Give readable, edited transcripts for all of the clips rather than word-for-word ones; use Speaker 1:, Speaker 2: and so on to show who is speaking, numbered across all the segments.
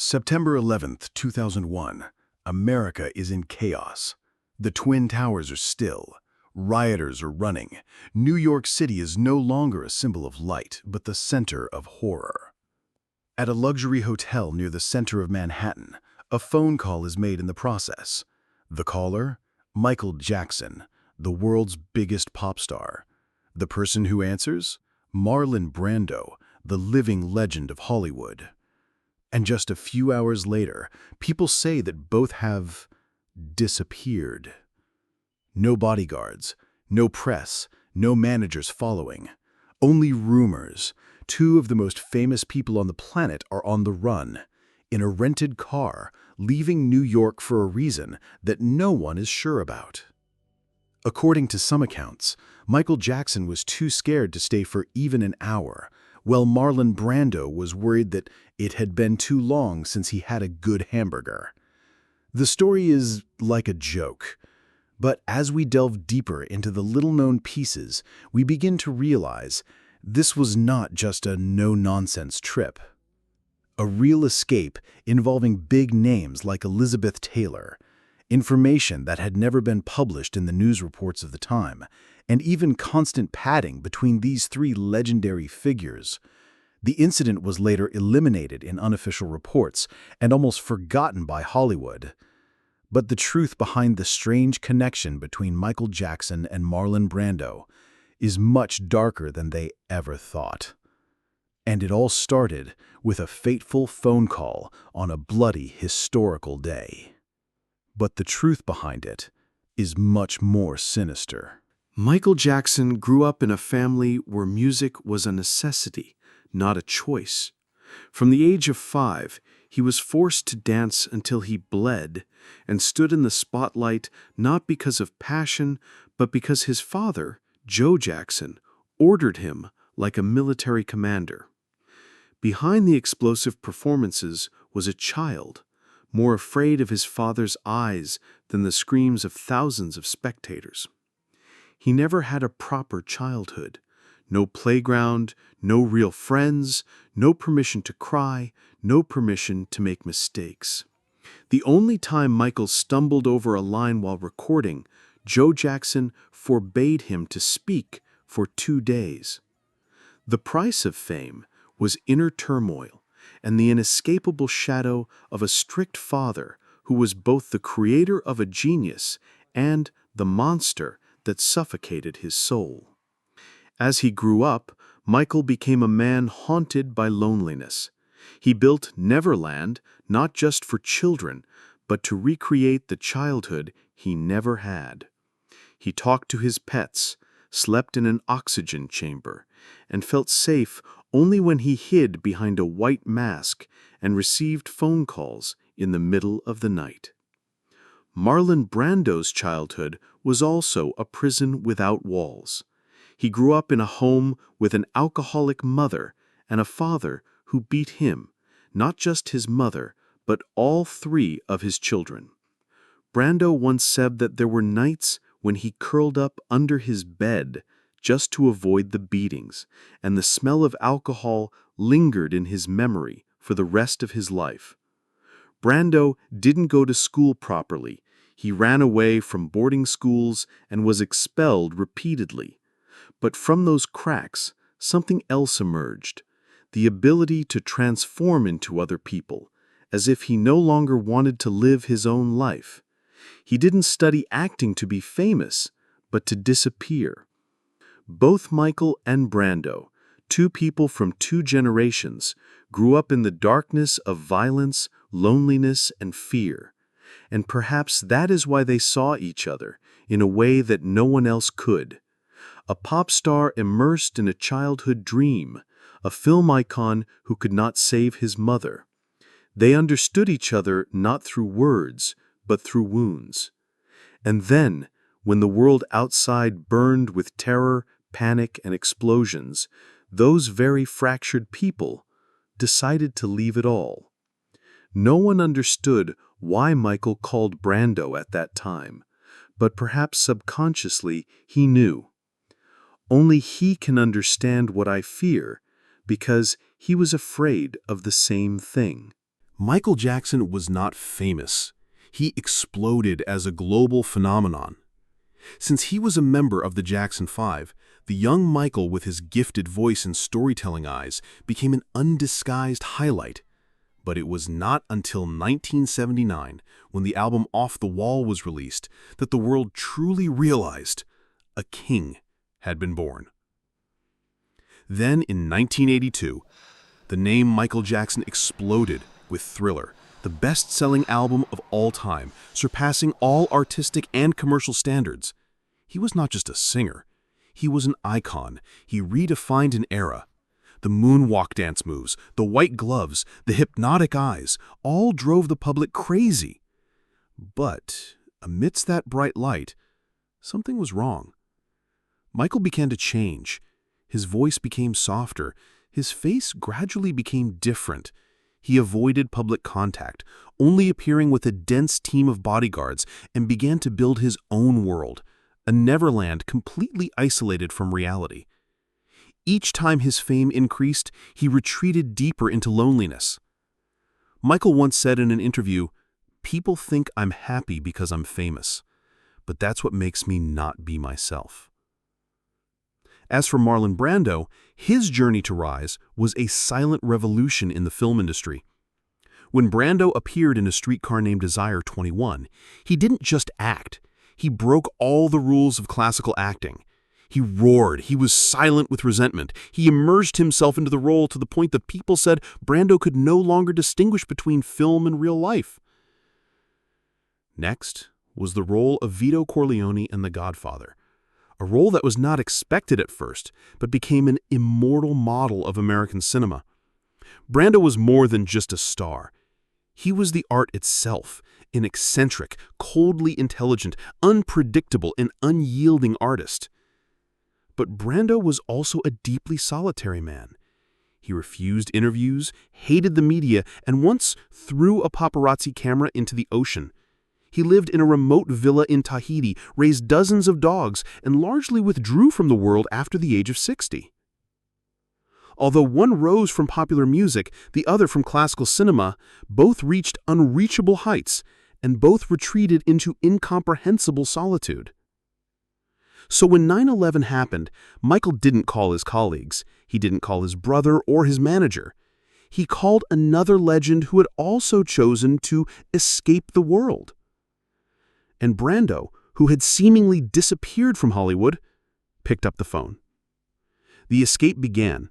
Speaker 1: September 11th, 2001. America is in chaos. The Twin Towers are still. Rioters are running. New York City is no longer a symbol of light, but the center of horror. At a luxury hotel near the center of Manhattan, a phone call is made in the process. The caller? Michael Jackson, the world's biggest pop star. The person who answers? Marlon Brando, the living legend of Hollywood. And just a few hours later, people say that both have disappeared. No bodyguards, no press, no managers following. Only rumors. Two of the most famous people on the planet are on the run, in a rented car, leaving New York for a reason that no one is sure about. According to some accounts, Michael Jackson was too scared to stay for even an hour, while Marlon Brando was worried that it had been too long since he had a good hamburger. The story is like a joke, but as we delve deeper into the little-known pieces, we begin to realize this was not just a no-nonsense trip. A real escape involving big names like Elizabeth Taylor, information that had never been published in the news reports of the time, and even constant padding between these three legendary figures. The incident was later eliminated in unofficial reports and almost forgotten by Hollywood. But the truth behind the strange connection between Michael Jackson and Marlon Brando is much darker than they ever thought. And it all started with a fateful phone call on a bloody historical day. But the truth behind it is much more sinister.
Speaker 2: Michael Jackson grew up in a family where music was a necessity, not a choice. From the age of 5, he was forced to dance until he bled and stood in the spotlight not because of passion, but because his father, Joe Jackson, ordered him like a military commander. Behind the explosive performances was a child, more afraid of his father's eyes than the screams of thousands of spectators. He never had a proper childhood. No playground, no real friends, no permission to cry, no permission to make mistakes. The only time Michael stumbled over a line while recording, Joe Jackson forbade him to speak for 2 days. The price of fame was inner turmoil and the inescapable shadow of a strict father who was both the creator of a genius and the monster that suffocated his soul. As he grew up, Michael became a man haunted by loneliness. He built Neverland not just for children, but to recreate the childhood he never had. He talked to his pets, slept in an oxygen chamber, and felt safe only when he hid behind a white mask and received phone calls in the middle of the night. Marlon Brando's childhood was also a prison without walls. He grew up in a home with an alcoholic mother and a father who beat him, not just his mother, but all 3 of his children. Brando once said that there were nights when he curled up under his bed just to avoid the beatings, and the smell of alcohol lingered in his memory for the rest of his life. Brando didn't go to school properly. He ran away from boarding schools and was expelled repeatedly. But from those cracks, something else emerged, the ability to transform into other people, as if he no longer wanted to live his own life. He didn't study acting to be famous, but to disappear. Both Michael and Brando, 2 people from 2 generations, grew up in the darkness of violence, loneliness, and fear. And perhaps that is why they saw each other in a way that no one else could. A pop star immersed in a childhood dream, a film icon who could not save his mother. They understood each other not through words, but through wounds. And then, when the world outside burned with terror, panic, and explosions, those very fractured people decided to leave it all. No one understood why Michael called Brando at that time, but perhaps subconsciously he knew. Only he can understand what I fear, because he was afraid of the same thing. Michael Jackson was not famous. He exploded as a global phenomenon. Since he was a member of the Jackson 5, the young Michael with his gifted voice and storytelling eyes became an undisguised highlight. But it was not until 1979, when the album Off the Wall was released, that the world truly realized a king had been born. Then, in 1982, the name Michael Jackson exploded with Thriller, the best-selling album of all time, surpassing all artistic and commercial standards. He was not just a singer. He was an icon. He redefined an era. The moonwalk dance moves, the white gloves, the hypnotic eyes, all drove the public crazy. But amidst that bright light, something was wrong. Michael began to change. His voice became softer. His face gradually became different. He avoided public contact, only appearing with a dense team of bodyguards, and began to build his own world, a neverland completely isolated from reality. Each time his fame increased, he retreated deeper into loneliness. Michael once said in an interview, "People think I'm happy because I'm famous, but that's what makes me not be myself." As for Marlon Brando, his journey to rise was a silent revolution in the film industry. When Brando appeared in A Streetcar Named Desire 21, he didn't just act. He broke all the rules of classical acting. He roared. He was silent with resentment. He immersed himself into the role to the point that people said Brando could no longer distinguish between film and real life. Next was the role of Vito Corleone in The Godfather, a role that was not expected at first, but became an immortal model of American cinema. Brando was more than just a star. He was the art itself, an eccentric, coldly intelligent, unpredictable, and unyielding artist. But Brando was also a deeply solitary man. He refused interviews, hated the media, and once threw a paparazzi camera into the ocean. He lived in a remote villa in Tahiti, raised dozens of dogs, and largely withdrew from the world after the age of 60. Although one rose from popular music, the other from classical cinema, both reached unreachable heights, and both retreated into incomprehensible solitude. So when 9/11 happened, Michael didn't call his colleagues. He didn't call his brother or his manager. He called another legend who had also chosen to escape the world. And Brando, who had seemingly disappeared from Hollywood, picked up the phone. The escape began,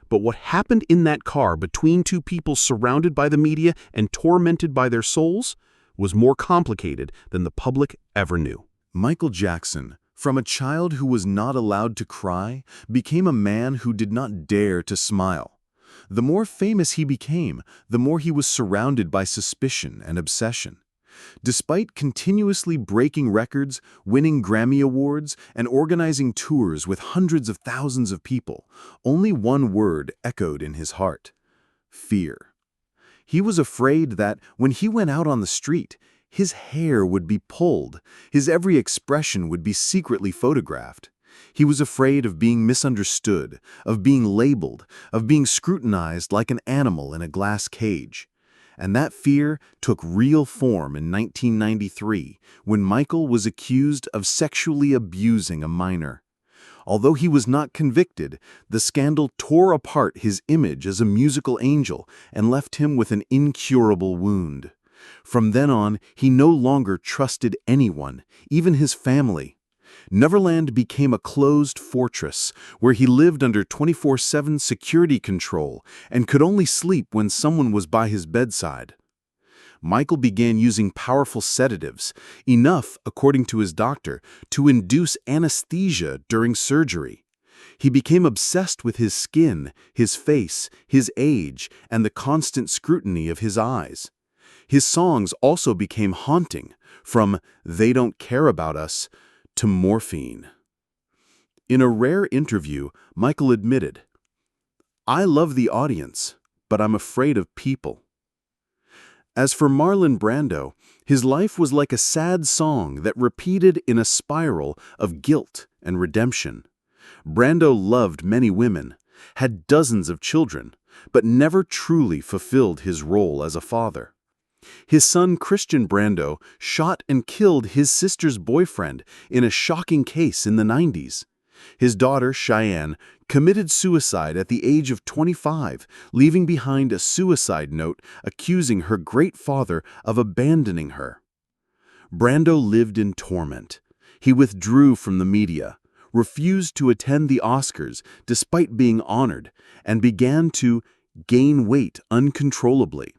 Speaker 2: but what happened in that car between two people surrounded by the media and tormented by their souls was more complicated than the public ever knew.
Speaker 1: Michael Jackson, from a child who was not allowed to cry, became a man who did not dare to smile. The more famous he became, the more he was surrounded by suspicion and obsession. Despite continuously breaking records, winning Grammy Awards, and organizing tours with hundreds of thousands of people, only one word echoed in his heart: fear. He was afraid that when he went out on the street, his hair would be pulled, his every expression would be secretly photographed. He was afraid of being misunderstood, of being labeled, of being scrutinized like an animal in a glass cage. And that fear took real form in 1993, when Michael was accused of sexually abusing a minor. Although he was not convicted, the scandal tore apart his image as a musical angel and left him with an incurable wound. From then on, he no longer trusted anyone, even his family. Neverland became a closed fortress where he lived under 24/7 security control and could only sleep when someone was by his bedside. Michael began using powerful sedatives, enough, according to his doctor, to induce anesthesia during surgery. He became obsessed with his skin, his face, his age, and the constant scrutiny of his eyes. His songs also became haunting, from "They Don't Care About Us" to "Morphine." In a rare interview, Michael admitted, "I love the audience, but I'm afraid of people." As for Marlon Brando, his life was like a sad song that repeated in a spiral of guilt and redemption. Brando loved many women, had dozens of children,
Speaker 2: but never truly fulfilled his role as a father. His son Christian Brando shot and killed his sister's boyfriend in a shocking case in the 90s. His daughter, Cheyenne, committed suicide at the age of 25, leaving behind a suicide note accusing her great father of abandoning her. Brando lived in torment. He withdrew from the media, refused to attend the Oscars despite being honored, and began to gain weight uncontrollably.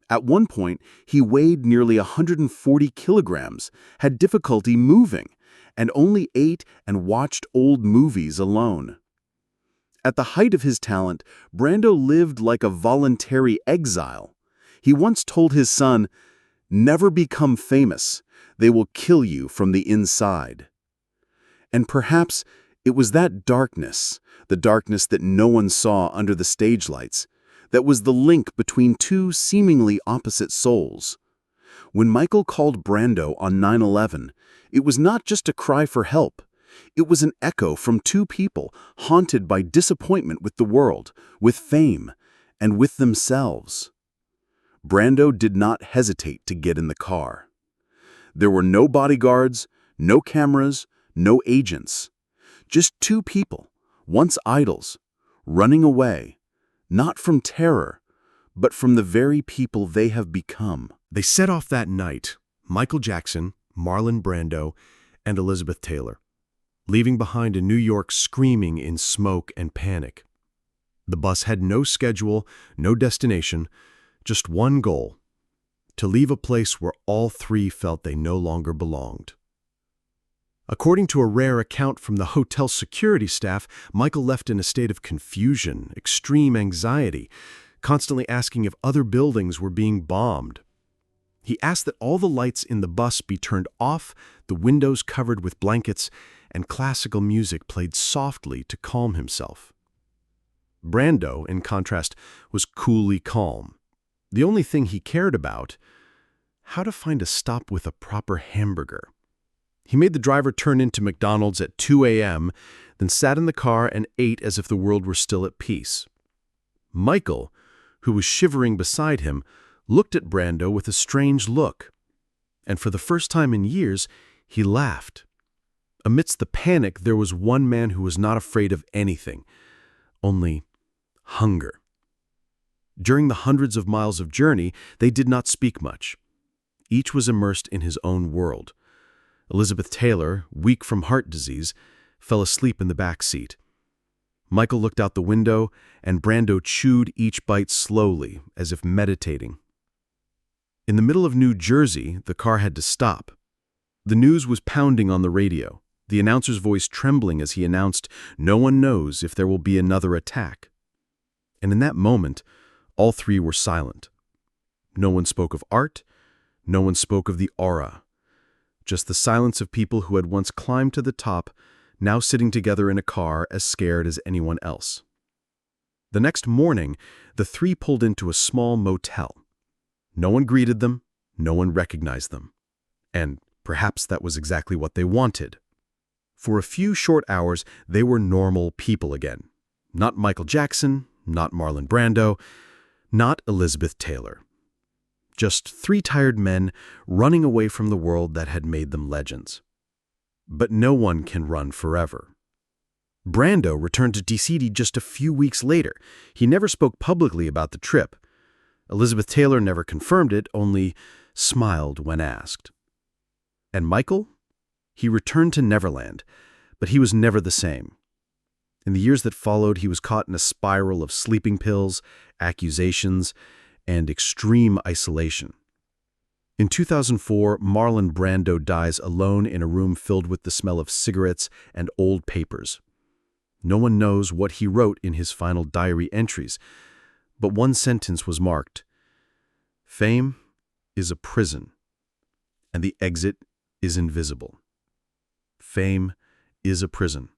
Speaker 2: At one point, he weighed nearly 140 kilograms, had difficulty moving, and only ate and watched old movies alone. At the height of his talent, Brando lived like a voluntary exile. He once told his son, "Never become famous. They will kill you from the inside." And perhaps it was that darkness, the darkness that no one saw under the stage lights, that was the link between two seemingly opposite souls. When Michael called Brando on 9/11, it was not just a cry for help. It was an echo from two people haunted by disappointment with the world, with fame, and with themselves. Brando did not hesitate to get in the car. There were no bodyguards, no cameras, no agents. Just two people, once idols, running away, not from terror, but from the very people they have become.
Speaker 1: They set off that night, Michael Jackson, Marlon Brando, and Elizabeth Taylor, leaving behind a New York screaming in smoke and panic. The bus had no schedule, no destination, just one goal: to leave a place where all three felt they no longer belonged. According to a rare account from the hotel security staff, Michael left in a state of confusion, extreme anxiety, constantly asking if other buildings were being bombed. He asked that all the lights in the bus be turned off, the windows covered with blankets, and classical music played softly to calm himself. Brando, in contrast, was coolly calm. The only thing he cared about: how to find a stop with a proper hamburger. He made the driver turn into McDonald's at 2 a.m., then sat in the car and ate as if the world were still at peace. Michael, who was shivering beside him, looked at Brando with a strange look, and for the first time in years, he laughed. Amidst the panic, there was one man who was not afraid of anything, only hunger. During the hundreds of miles of journey, they did not speak much. Each was immersed in his own world. Elizabeth Taylor, weak from heart disease, fell asleep in the back seat. Michael looked out the window, and Brando chewed each bite slowly, as if meditating. In the middle of New Jersey, the car had to stop. The news was pounding on the radio, the announcer's voice trembling as he announced, "No one knows if there will be another attack." And in that moment, all three were silent. No one spoke of art, no one spoke of the aura. Just the silence of people who had once climbed to the top, now sitting together in a car as scared as anyone else. The next morning, the three pulled into a small motel. No one greeted them, no one recognized them. And perhaps that was exactly what they wanted. For a few short hours, they were normal people again. Not Michael Jackson, not Marlon Brando, not Elizabeth Taylor. Just three tired men running away from the world that had made them legends. But no one can run forever. Brando returned to DC just a few weeks later. He never spoke publicly about the trip. Elizabeth Taylor never confirmed it, only smiled when asked. And Michael? He returned to Neverland, but he was never the same. In the years that followed, he was caught in a spiral of sleeping pills, accusations, and extreme isolation. In 2004, Marlon Brando dies alone in a room filled with the smell of cigarettes and old papers. No one knows what he wrote in his final diary entries, but one sentence was marked: "Fame is a prison, and the exit is invisible." Fame is a prison,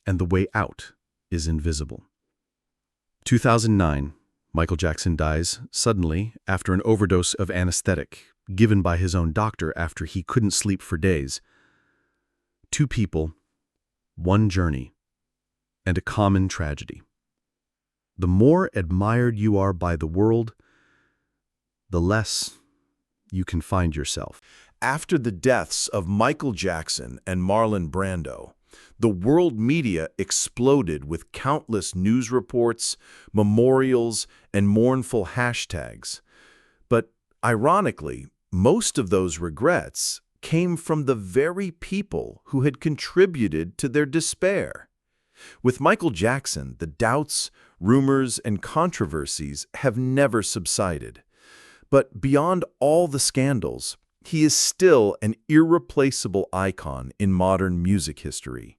Speaker 1: and the way out is invisible. 2009, Michael Jackson dies suddenly after an overdose of anesthetic given by his own doctor after he couldn't sleep for days. Two people, one journey, and a common tragedy.
Speaker 2: The more admired you are by the world, the less you can find yourself.
Speaker 1: After the deaths of Michael Jackson and Marlon Brando, the world media exploded with countless news reports, memorials, and mournful hashtags. But ironically, most of those regrets came from the very people who had contributed to their despair. With Michael Jackson, the doubts, rumors, and controversies have never subsided. But beyond all the scandals, he is still an irreplaceable icon in modern music history.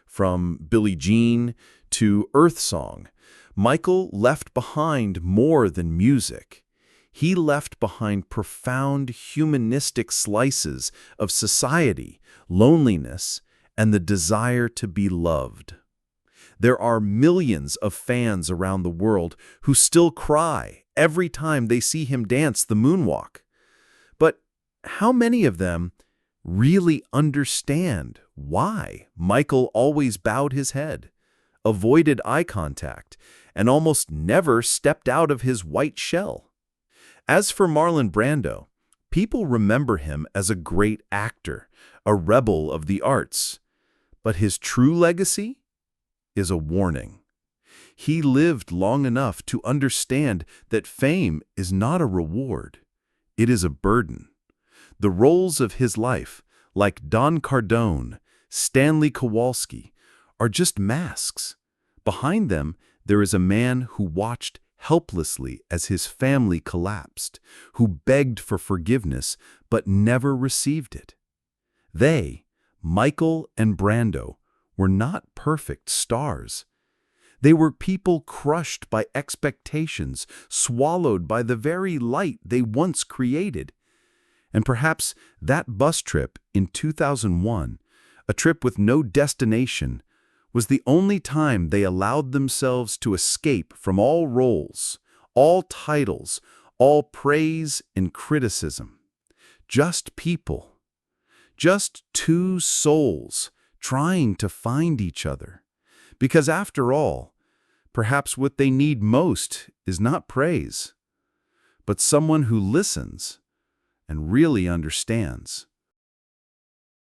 Speaker 1: From Billie Jean to Earth Song, Michael left behind more than music. He left behind profound humanistic slices of society, loneliness, and the desire to be loved. There are millions of fans around the world who still cry every time they see him dance the moonwalk. But how many of them really understand why Michael always bowed his head, avoided eye contact, and almost never stepped out of his white shell? As for Marlon Brando, people remember him as a great actor, a rebel of the arts. But his true legacy is a warning. He lived long enough to understand that fame is not a reward. It is a burden. The roles of his life, like Don Cardone, Stanley Kowalski, are just masks. Behind them, there is a man who watched helplessly as his family collapsed, who begged for forgiveness but never received it. They, Michael and Brando, were not perfect stars. They were people crushed by expectations, swallowed by the very light they once created. And perhaps that bus trip in 2001, a trip with no destination, was the only time they allowed themselves to escape from all roles, all titles, all praise and criticism. Just people. Just two souls trying to find each other. Because after all, perhaps what they need most is not praise, but someone who listens and really understands.